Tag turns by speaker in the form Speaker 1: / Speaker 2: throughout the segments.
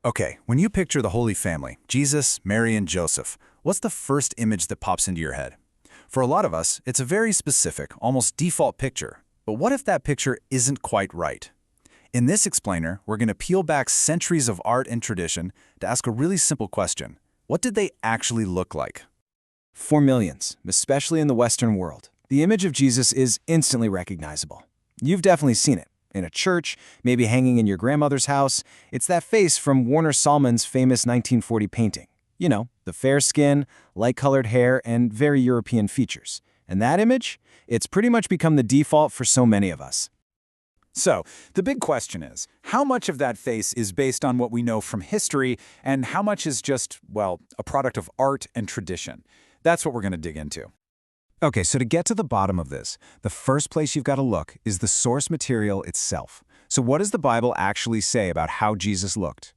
Speaker 1: Okay, when you picture the Holy Family, Jesus, Mary, and Joseph, what's the first image that pops into your head? For a lot of us, it's a very specific, almost default picture. But what if that picture isn't quite right? In this explainer, we're going to peel back centuries of art and tradition to ask a really simple question. What did they actually look like?
Speaker 2: For millions, especially in the Western world, the image of Jesus is instantly recognizable. You've definitely seen it. In a church, maybe hanging in your grandmother's house. It's that face from Warner Sallman's famous 1940 painting. You know, the fair skin, light-colored hair, and very European features. And that image? It's pretty much become the default for so many of us.
Speaker 1: So, the big question is, how much of that face is based on what we know from history, and how much is just, well, a product of art and tradition? That's what we're going to dig into.
Speaker 2: Okay, so to get to the bottom of this, the first place you've got to look is the source material itself. So what does the Bible actually say about how Jesus looked?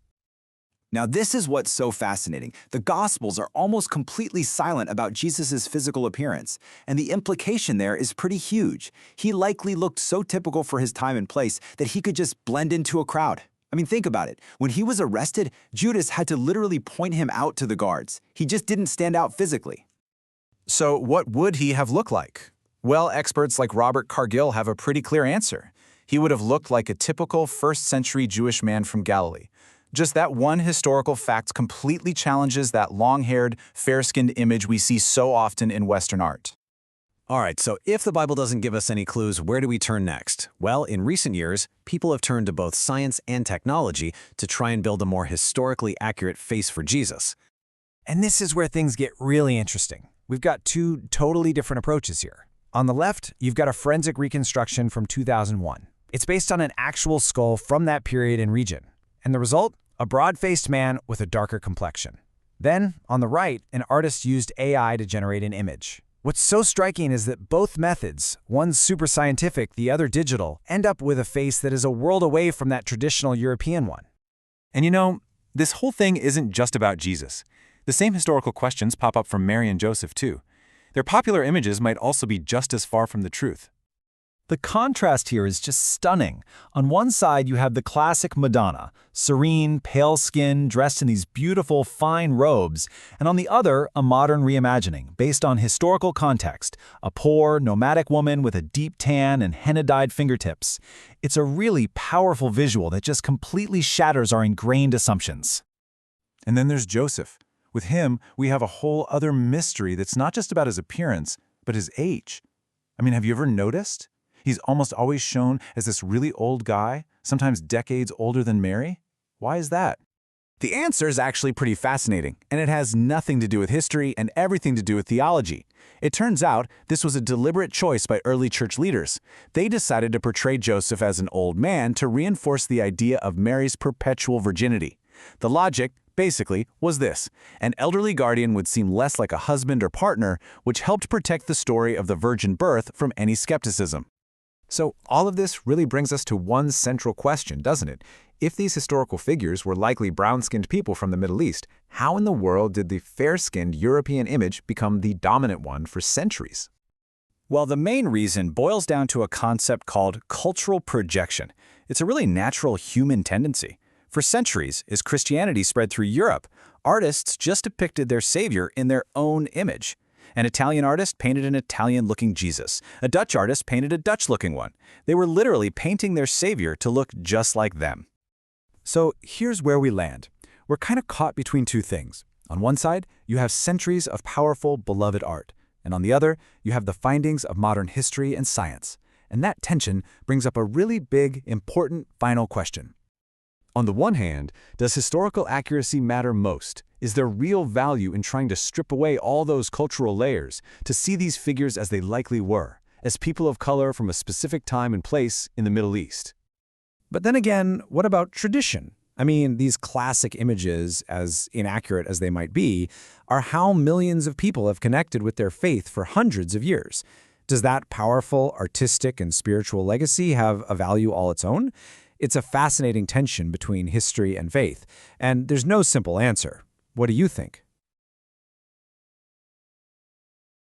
Speaker 3: Now, this is what's so fascinating. The Gospels are almost completely silent about Jesus' physical appearance, and the implication there is pretty huge. He likely looked so typical for his time and place that he could just blend into a crowd. I mean, think about it. When he was arrested, Judas had to literally point him out to the guards. He just didn't stand out physically.
Speaker 1: So what would he have looked like? Well, experts like Robert Cargill have a pretty clear answer. He would have looked like a typical first-century Jewish man from Galilee. Just that one historical fact completely challenges that long-haired, fair-skinned image we see so often in Western art.
Speaker 4: All right, so if the Bible doesn't give us any clues, where do we turn next? Well, in recent years, people have turned to both science and technology to try and build a more historically accurate face for Jesus.
Speaker 2: And this is where things get really interesting. We've got two totally different approaches here. On the left, you've got a forensic reconstruction from 2001. It's based on an actual skull from that period and region. And the result? A broad-faced man with a darker complexion. Then, on the right, an artist used AI to generate an image. What's so striking is that both methods, one super scientific, the other digital, end up with a face that is a world away from that traditional European one.
Speaker 5: And you know, this whole thing isn't just about Jesus. The same historical questions pop up from Mary and Joseph, too. Their popular images might also be just as far from the truth.
Speaker 6: The contrast here is just stunning. On one side, you have the classic Madonna, serene, pale skin, dressed in these beautiful, fine robes, and on the other, a modern reimagining based on historical context, a poor, nomadic woman with a deep tan and henna-dyed fingertips. It's a really powerful visual that just completely shatters our ingrained assumptions.
Speaker 5: And then there's Joseph. With him, we have a whole other mystery that's not just about his appearance, but his age. I mean, have you ever noticed? He's almost always shown as this really old guy, sometimes decades older than Mary. Why is that?
Speaker 1: The answer is actually pretty fascinating, and it has nothing to do with history and everything to do with theology. It turns out this was a deliberate choice by early church leaders. They decided to portray Joseph as an old man to reinforce the idea of Mary's perpetual virginity. The logic, basically, was this. An elderly guardian would seem less like a husband or partner, which helped protect the story of the virgin birth from any skepticism.
Speaker 7: So all of this really brings us to one central question, doesn't it? If these historical figures were likely brown-skinned people from the Middle East, how in the world did the fair-skinned European image become the dominant one for centuries?
Speaker 2: Well, the main reason boils down to a concept called cultural projection. It's a really natural human tendency. For centuries, as Christianity spread through Europe, artists just depicted their savior in their own image. An Italian artist painted an Italian-looking Jesus. A Dutch artist painted a Dutch-looking one. They were literally painting their savior to look just like them.
Speaker 6: So here's where we land. We're kind of caught between two things. On one side, you have centuries of powerful, beloved art. And on the other, you have the findings of modern history and science. And that tension brings up a really big, important final question.
Speaker 5: On the one hand, does historical accuracy matter most? Is there real value in trying to strip away all those cultural layers to see these figures as they likely were, as people of color from a specific time and place in the Middle East?
Speaker 2: But then again, what about tradition? I mean, these classic images, as inaccurate as they might be, are how millions of people have connected with their faith for hundreds of years. Does that powerful artistic and spiritual legacy have a value all its own? It's a fascinating tension between history and faith, and there's no simple answer. What do you think?